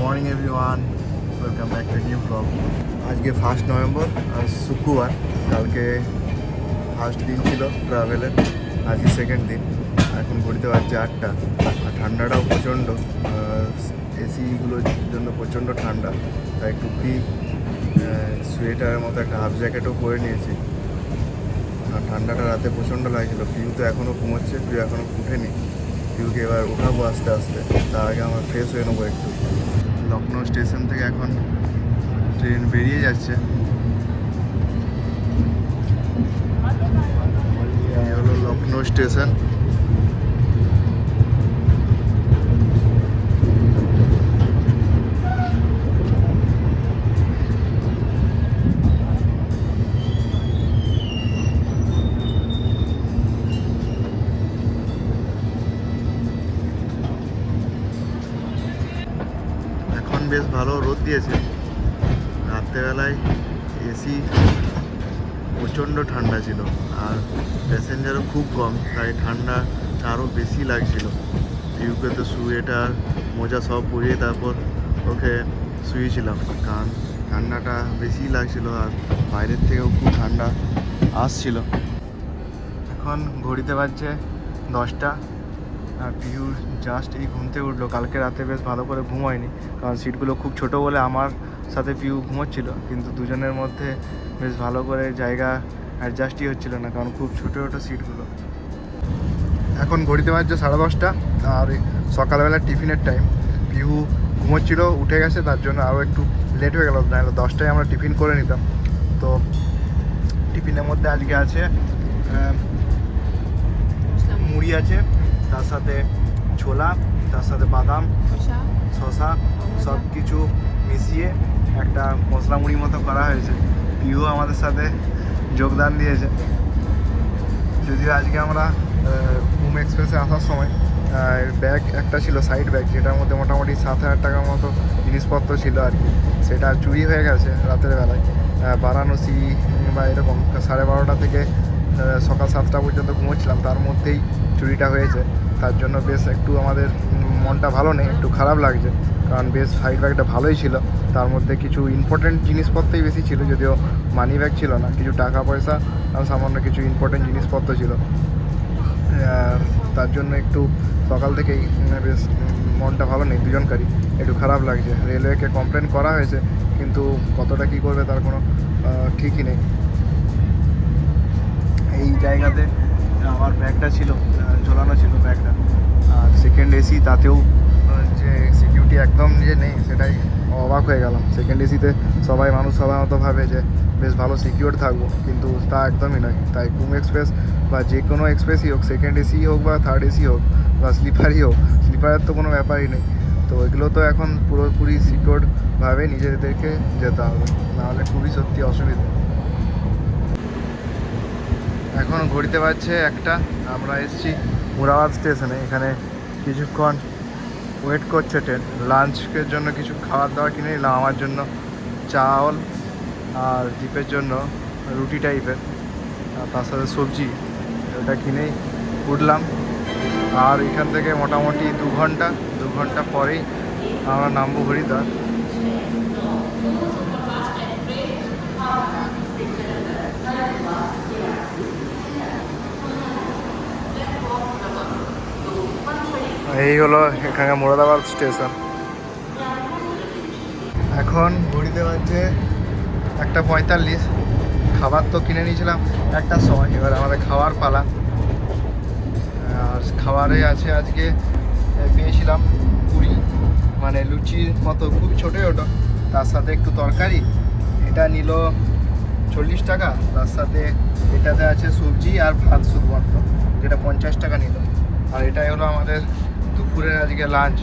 Morning everyone, welcome back to new blog. আজকে 1 November, আজ শুক্রবার। কালকে ফার্স্ট দিন ছিল ট্রাভেলের, আজকে সেকেন্ড দিন। এখন ঘড়িতে বাজছে 8টা, আর ঠান্ডাটাও প্রচণ্ড। এসিগুলোর জন্য প্রচণ্ড ঠান্ডা, তাই টুপি, সোয়েটারের মতো একটা হাফ জ্যাকেটও পরে নিয়েছি। আর ঠান্ডাটা রাতে প্রচণ্ড লাগছিলো। পিউ তো এখনও ঘুমোচ্ছে, পিউ এখনও উঠেনি। পিউকে এবার উঠাবো আস্তে আস্তে, তার আগে আমরা ফ্রেশ হয়ে নেবো একটু। লখনৌ স্টেশন থেকে এখন ট্রেন বেরিয়ে যাচ্ছে। এই হলো লখনৌ স্টেশন। এখন বেশ ভালো রোদ দিয়েছে। রাত্রেবেলায় এসি প্রচণ্ড ঠান্ডা ছিল, আর প্যাসেঞ্জারও খুব কম, তাই ঠান্ডা আরও বেশি লাগছিল। পিউকে তো সোয়েটার মোজা সব পরিয়ে তারপর ওকে শুয়েছিলাম, কারণ ঠান্ডাটা বেশি লাগছিল, আর বাইরের থেকেও খুব ঠান্ডা আসছিল। এখন ঘড়িতে বাজছে 10টা, আর পিউ জাস্ট এই ঘুম থেকে উঠলো। কালকে রাতে বেশ ভালো করে ঘুম হয়নি, কারণ সিটগুলো খুব ছোট বলে আমার সাথে পিউ ঘুমোচ্ছিল, কিন্তু দুজনের মধ্যে বেশ ভালো করে জায়গা অ্যাডজাস্টই হচ্ছিল না, কারণ খুব ছোটো ছোটো সিটগুলো। এখন ঘড়িতে বাজছে 10:30, আর সকালবেলা টিফিনের টাইম। পিউ ঘুমোচ্ছিল, উঠে গেছে, তার জন্য আরও একটু লেট হয়ে গেল। নাহলে 10টায় আমরা টিফিন করে নিতাম। তো টিফিনের মধ্যে আজকে আছে মুড়ি আছে, তার সাথে ছোলা, তার সাথে বাদাম, শসা, সব কিছু মিশিয়ে একটা মশলা মুড়ির মতো করা হয়েছে। পিউ আমাদের সাথে যোগদান দিয়েছে। যদিও আজকে আমরা ঘুম এক্সপ্রেসে আসার সময় ব্যাগ একটা ছিল, সাইড ব্যাগ, যেটার মধ্যে মোটামুটি 7,000 টাকার মতো জিনিসপত্র ছিল আর কি। সেটা চুরি হয়ে গেছে রাতের বেলায়। বারাণসী বা এরকম 12:30 থেকে সকাল 7টা পর্যন্ত ঘুমোচ্ছিলাম, তার মধ্যেই চুরিটা হয়েছে। তার জন্য বেশ একটু আমাদের মনটা ভালো নেই, একটু খারাপ লাগছে, কারণ বেশ সাইড ব্যাগটা ভালোই ছিল। তার মধ্যে কিছু ইম্পর্টেন্ট জিনিসপত্রই বেশি ছিল, যদিও মানি ব্যাগ ছিল না, কিছু টাকা পয়সা আর সামান্য কিছু ইম্পর্টেন্ট জিনিসপত্র ছিল। তার জন্য একটু সকাল থেকেই বেশ মনটা ভালো নেই, দুজনকারই একটু খারাপ লাগছে। রেলওয়েকে কমপ্লেন করা হয়েছে, কিন্তু কতটা কী করবে তার কোনো ঠিকই নেই। এই জায়গাতে আমার ব্যাগটা ছিল, ঝোলানো ছিল ব্যাগটা। আর সেকেন্ড এসি, তাতেও যে সিকিউরিটি একদম যে নেই, সেটাই অবাক হয়ে গেলাম। সেকেন্ড এসিতে মানুষ সাধারণত ভাবে যে বেশ ভালো সিকিউর থাকবো, কিন্তু তা একদমই নয়। তাই ঘুম এক্সপ্রেস বা যে কোনো এক্সপ্রেসই হোক, সেকেন্ড এসি হোক বা থার্ড এসি হোক বা স্লিপারই হোক, স্লিপারের তো কোনো ব্যাপারই নেই। তো এগুলো তো এখন পুরোপুরি সিকিউরভাবে নিজেদেরকে যেতে হবে, নাহলে খুবই সত্যি অসুবিধা। এখন ঘড়িতে বাজছে 1টা, আমরা এসেছি মুরাবাদ স্টেশনে। এখানে কিছুক্ষণ ওয়েট করছে ট্রেন। লাঞ্চের জন্য কিছু খাবার দাবার কিনে নিলাম, আমার জন্য চাল আর দীপের জন্য রুটি টাইপের, তার সাথে সবজি, ওটা কিনেই উঠলাম। আর এখান থেকে মোটামুটি 2 ঘন্টা পরেই আমরা নামবো হরিদ্বার। এই হলো এখানে মুরাদাবাদ স্টেশন। এখন ঘড়িতে বাজছে 1:45। খাবার তো কিনে নিয়েছিলাম 1টার সময়, এবার আমাদের খাওয়ার পালা। আর খাবারে আছে আজকে পেয়েছিলাম পুরি, মানে লুচির মতো, খুব ছোটো ছোটো, তার সাথে একটু তরকারি। এটা নিল 40 টাকা, তার সাথে এটাতে আছে সবজি আর ভাত শুধুমাত্র, যেটা 50 টাকা নিল। আর এটাই হলো আমাদের দুপুরের আজকে লাঞ্চ।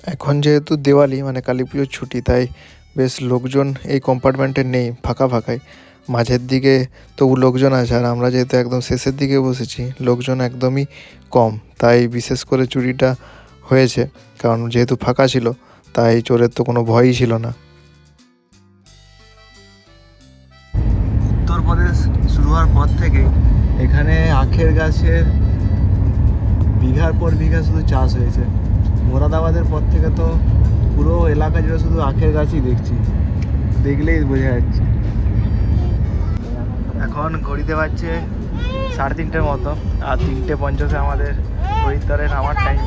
এখন যেহেতু দিওয়ালি মানে কালী পুজোর ছুটি, তাই বেশ লোকজন এই কম্পার্টমেন্টে নেই, ফাঁকা ফাঁকাই। মাঝের দিকে তবু লোকজন আছে, আর আমরা যেহেতু একদম শেষের দিকে বসেছি, লোকজন একদমই কম। তাই বিশেষ করে চুরিটা হয়েছে, কারণ যেহেতু ফাঁকা ছিল, তাই চোরের তো কোনো ভয়ই ছিল না। উত্তরপ্রদেশ শুরু হওয়ার পর থেকে এখানে আখের গাছের বিঘার পর বিঘা শুধু চাষ হয়েছে। মোরাদাবাদের পর থেকে তো পুরো এলাকা জুড়ে শুধু আখের গাছই দেখছি, দেখলেই বোঝা যাচ্ছে। এখন ঘড়িতে বাজছে 3:30 মতো, আর 3:50 আমাদের হরিদ্বারে নামার টাইম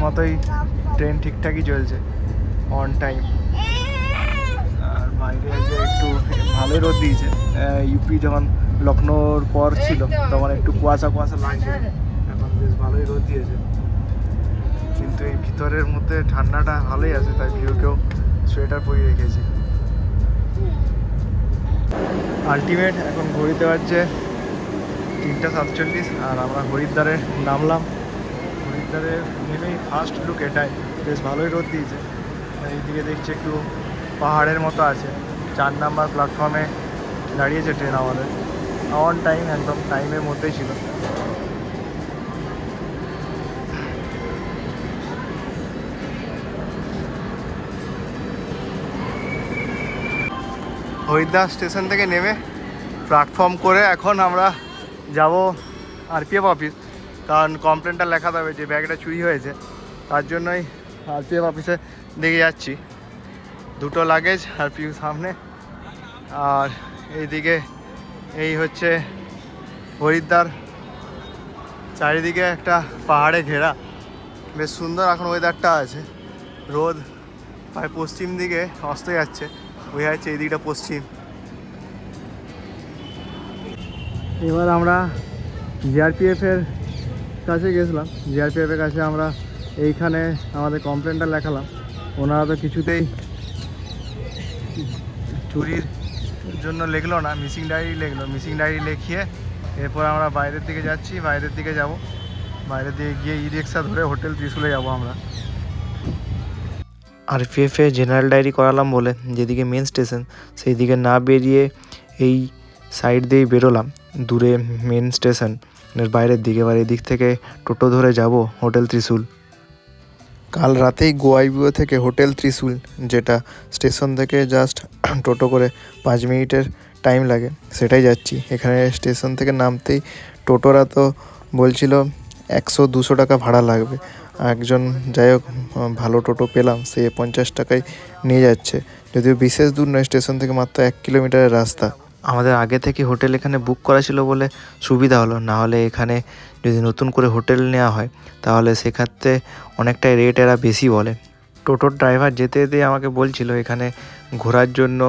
মতোই ট্রেন ঠিকঠাকই চলছে, অন টাইম। আর বাইরে আজকে একটু ভালোই রোদ দিয়েছে। ইউপি যখন লখনৌর পর ছিল তখন একটু কুয়াশা লাগছে, এখন বেশ ভালোই রোদ দিয়েছে। কিন্তু এই ভিতরের মধ্যে ঠান্ডাটা ভালোই আছে, তাই ভিউকেও সোয়েটার পরিয়ে রেখেছি। আলটিমেট এখন ঘড়িতে বাজছে 3:47, আর আমরা হরিদ্বারে নামলাম। হরিদ্বারে নেমেই ফার্স্ট লুক এটাই, বেশ ভালোই রোদ দিয়েছে। এইদিকে দেখছি একটু পাহাড়ের মতো আছে। 4 নাম্বার প্ল্যাটফর্মে দাঁড়িয়েছে ট্রেন আমাদের, অন টাইম, একদম টাইমের মধ্যেই ছিল। হরিদ্বার স্টেশন থেকে নেমে প্ল্যাটফর্ম করে এখন আমরা যাব আরপিএফ অফিস, কারণ কমপ্লেনটা লেখাতে হবে যে ব্যাগটা চুরি হয়েছে। তার জন্যই আরপিএফ অফিসে দিকে যাচ্ছি। 2টো লাগেজ আরপিএফ সামনে, আর এইদিকে এই হচ্ছে হরিদ্বার, চারিদিকে একটা পাহাড়ে ঘেরা, বেশ সুন্দর এখন ওয়েদারটা আছে। রোদ প্রায় পশ্চিম দিকে অস্ত যাচ্ছে, বোঝা যাচ্ছে এই দিকটা পশ্চিম। এবার আমরা জিআরপিএফের কাছে গেছিলাম, জিআরপিএফের কাছে আমরা এইখানে আমাদের কমপ্লেনটা লেখালাম। ওনারা তো কিছুতেই চুরির জন্য লিখলো না, মিসিং ডায়েরি লিখলো। মিসিং ডায়েরি লিখিয়ে এরপর আমরা বাইরের দিকে যাচ্ছি, বাইরের দিকে যাব। বাইরের দিকে গিয়ে ই রিক্সা ধরে হোটেল ত্রিশুলে যাব আমরা। আরপিএফে জেনারেল ডায়েরি করালাম বলে যেদিকে মেন স্টেশন সেই দিকে না বেরিয়ে এই সাইড দিয়েই বেরোলাম দূরে মেন স্টেশনের বাইরের দিকে। এবার এদিক থেকে টোটো ধরে যাব হোটেল ত্রিশুল। কাল রাতেই গোয়াইবিও থেকে হোটেল ত্রিশুল, যেটা স্টেশন থেকে জাস্ট টোটো করে 5 মিনিটের টাইম লাগে, সেটাই যাচ্ছি। এখানে স্টেশন থেকে নামতেই টোটোরা তো বলছিল 100-200 টাকা ভাড়া লাগবে। একজন যাই হোক ভালো টোটো পেলাম, সে 50 টাকায় নিয়ে যাচ্ছে, যদিও বিশেষ দূর নয়, স্টেশন থেকে মাত্র 1 কিলোমিটারের রাস্তা। আমাদের আগে থেকে হোটেল এখানে বুক করা ছিল বলে সুবিধা হলো, না হলে এখানে যদি নতুন করে হোটেল নেওয়া হয় তাহলে সেক্ষেত্রে অনেকটাই রেট এরা বেশি বলে। টোটোর ড্রাইভার যেতে যেতে আমাকে বলছিল এখানে ঘোরার জন্য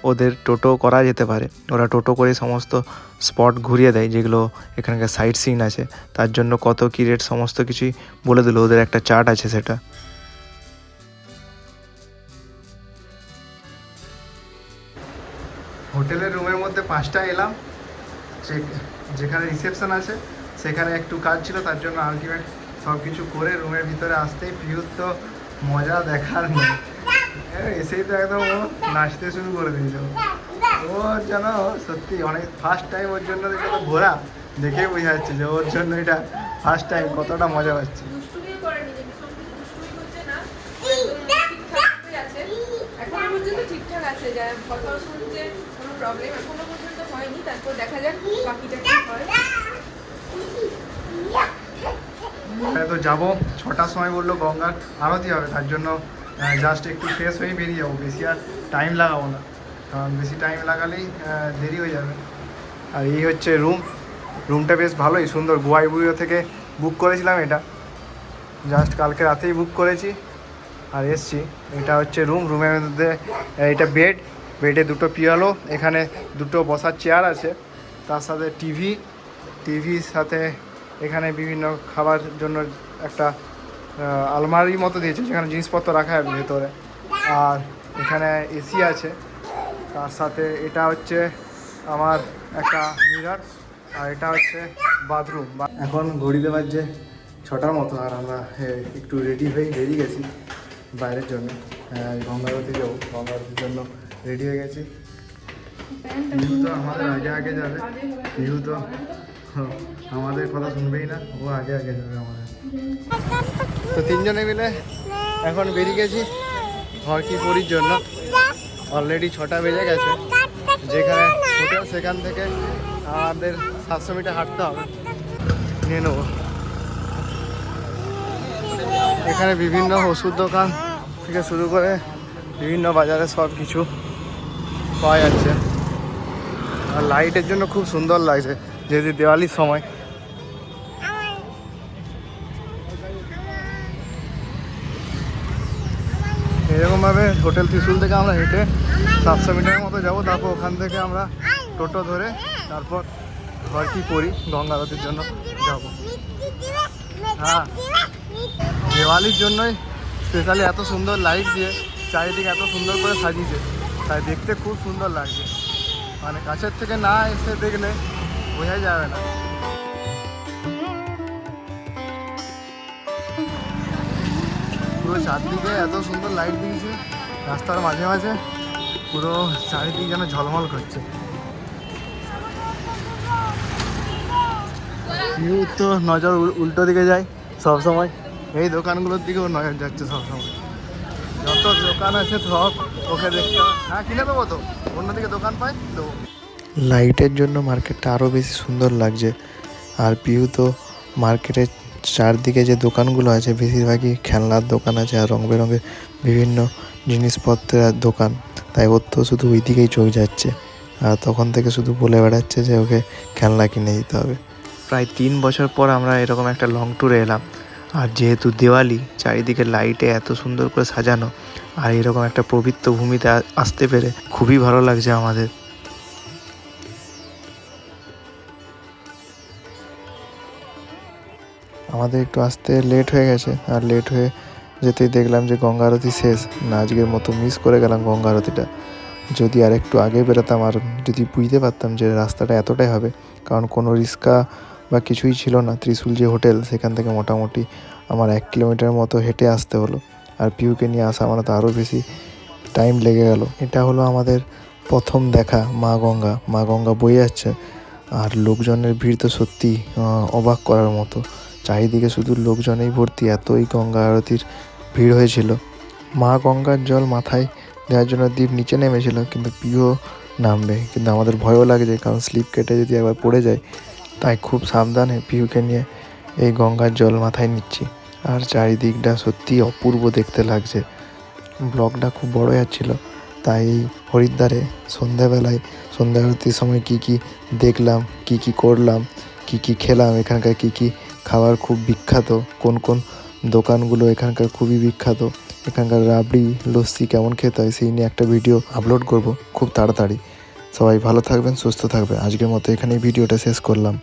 ওদের টোটো করা যেতে পারে, ওরা টোটো করে সমস্ত স্পট ঘুরিয়ে দেয় যেগুলো এখানকার সাইট সিন আছে, তার জন্য কত কী রেট সমস্ত কিছুই বলে দিল, ওদের একটা চার্ট আছে সেটা। হোটেলের রুমের মধ্যে 5টা এলাম, যেখানে রিসেপশন আছে সেখানে একটু কাজ ছিল, তার জন্য আলটিমেট সব কিছু করে রুমের ভিতরে আসতেই পিউর তো মজা দেখার নেই। এসেই তো একদম ও নাচতে শুরু করে দিয়েছিল। ও যেন সত্যি অনেক ফার্স্ট টাইম, ওর জন্য তো ঘোরা দেখেই বোঝা যাচ্ছে যে ওর জন্য এটা ফার্স্ট টাইম, কতটা মজা পাচ্ছে। ঠিকঠাক আছে, যা কথা শুনছে কোনো প্রবলেম এখনো পর্যন্ত হয়নি, তারপর দেখা যাক বাকিটা কি হয়। তো যাবো 6টার সময় বললো গঙ্গার আরতি হবে, তার জন্য জাস্ট একটু ফ্রেশ হয়ে বেরিয়ে যাবো, বেশি আর টাইম লাগাবো না, কারণ বেশি টাইম লাগালেই দেরি হয়ে যাবে। আর এই হচ্ছে রুমটা বেশ ভালোই সুন্দর, গোয়াইবিও থেকে বুক করেছিলাম এটা, জাস্ট কালকে রাতেই বুক করেছি আর এসছি। এটা হচ্ছে রুমের মধ্যে এটা বেডে 2টো পিয়ালো, এখানে 2টো বসার চেয়ার আছে, তার সাথে টিভির সাথে এখানে বিভিন্ন খাবার জন্য একটা আলমারির মতো দিয়েছে যেখানে জিনিসপত্র রাখা হয় ভেতরে, আর এখানে এসি আছে। তার সাথে এটা হচ্ছে আমার একটা মিরর, আর এটা হচ্ছে বাথরুম। এখন ঘড়িতে বাজছে 6টার মতো, আর আমরা একটু রেডি হয়ে বেরিয়ে গেছি বাইরের জন্য, গঙ্গাবতী যাবো, গঙ্গাবতীর জন্য রেডি হয়ে গেছি। পিহু তো আমাদের আগে যাবে, পিহু তো আমাদের কথা শুনবেই না, ও আগে যাবে আমাদের। তো 3জনে মিলে এখন বেরিয়ে গেছি হরকিপুরির জন্য। অলরেডি 6টা বেজে গেছে, যেখানে হোটেল সেখান থেকে আমাদের 700 মিটার হাঁটতে হবে, নিয়ে নেবো। এখানে বিভিন্ন ওষুধ দোকান থেকে শুরু করে বিভিন্ন বাজারে সব কিছু পাওয়া যাচ্ছে। আর লাইটের জন্য খুব সুন্দর লাগছে যেহেতু দিওয়ালির সময়। এরকমভাবে হোটেল ত্রিশুল থেকে আমরা হেঁটে 700 মিটারের মতো যাবো, তারপর ওখান থেকে আমরা টোটো ধরে তারপর ঘর কি করি গঙ্গা আরতির জন্য যাব। হ্যাঁ, দিওয়ালির জন্যই স্পেশালি এত সুন্দর লাইট দিয়ে চারিদিকে এত সুন্দর করে সাজিয়েছে, তাই দেখতে খুব সুন্দর লাগছে। মানে কাছের থেকে না এসে দেখলে বোঝাই যাবে না। পুরো চারদিকে এত সুন্দর লাইট দিয়েছে, রাস্তার মাঝে মাঝে পুরো চারিদিকে যেন ঝলমল করছে। ইউ তো নজর উল্টো দিকে যায় সবসময়, এই দোকানগুলোর দিকেও নজর যাচ্ছে সবসময়। যত দোকান আছে সব ওকে দেখতে হবে। হ্যাঁ, কিনে দেবো তো, অন্যদিকে দোকান পাই দেবো। লাইটের জন্য মার্কেটটা আরও বেশি সুন্দর লাগছে। আর পিউ তো মার্কেটের চারদিকে যে দোকানগুলো আছে বেশিরভাগই খেলনার দোকান আছে আর রং বেরঙের বিভিন্ন জিনিসপত্রের দোকান, তাই ওর তো শুধু ওই দিকেই চোখ যাচ্ছে। আর তখন থেকে শুধু বলে বেড়াচ্ছে যে ওকে খেলনা কিনে দিতে হবে। প্রায় 3 বছর পর আমরা এরকম একটা লং ট্যুরে এলাম। আর যেহেতু দিওয়ালি, চারিদিকে লাইটে এত সুন্দর করে সাজানো, আর এরকম একটা পবিত্র ভূমিতে আসতে পেরে খুবই ভালো লাগছে আমাদের। আমাদের একটু আসতে লেট হয়ে গেছে, আর লেট হয়ে যেতেই দেখলাম যে গঙ্গা আরতি শেষ। না, আজকের মতো মিস করে গেলাম গঙ্গা আরতিটা। যদি আর একটু আগে বেরোতাম আর যদি বুঝতে পারতাম যে রাস্তাটা এতটাই হবে, কারণ কোনো রিক্সা বা কিছুই ছিল না। ত্রিশুল যে হোটেল সেখান থেকে মোটামুটি আমার 1 কিলোমিটার মতো হেঁটে আসতে হলো। আর পিউকে নিয়ে আসা মানে তো আরও বেশি টাইম লেগে গেল। এটা হলো আমাদের প্রথম দেখা মা গঙ্গা বয়ে যাচ্ছে। আর লোকজনের ভিড় তো সত্যি অবাক করার মতো। চারিদিকে শুধু লোকজনেই ভর্তি, এতই গঙ্গা আরতির ভিড় হয়েছিল। মা গঙ্গার জল মাথায় দেওয়ার জন্য দীপ নিচে নেমেছিল, কিন্তু পিউও নামবে, কিন্তু আমাদের ভয়ও লাগছে কারণ স্লিপ কেটে যদি একবার পড়ে যায়। তাই খুব সাবধানে পিউকে নিয়ে এই গঙ্গার জল মাথায় নিচ্ছি। আর চারিদিকটা সত্যি অপূর্ব দেখতে লাগছে। ব্লগটা খুব বড় যাচ্ছিল, তাই হরিদ্বারে সন্ধ্যা আরতির সময় কি দেখলাম, কি করলাম, কি খেলাম, এখানকার কি খাবার খুব বিখ্যাত, কোন দোকানগুলো এখানকার খুবই বিখ্যাত, এখানকার রাবড়ি লস্যি কেমন খেতে হয় সেই নিয়ে একটা ভিডিও আপলোড করব খুব তাড়াতাড়ি। সবাই ভালো থাকবেন, সুস্থ থাকবেন। আজকের মতো এখানেই ভিডিওটা শেষ করলাম।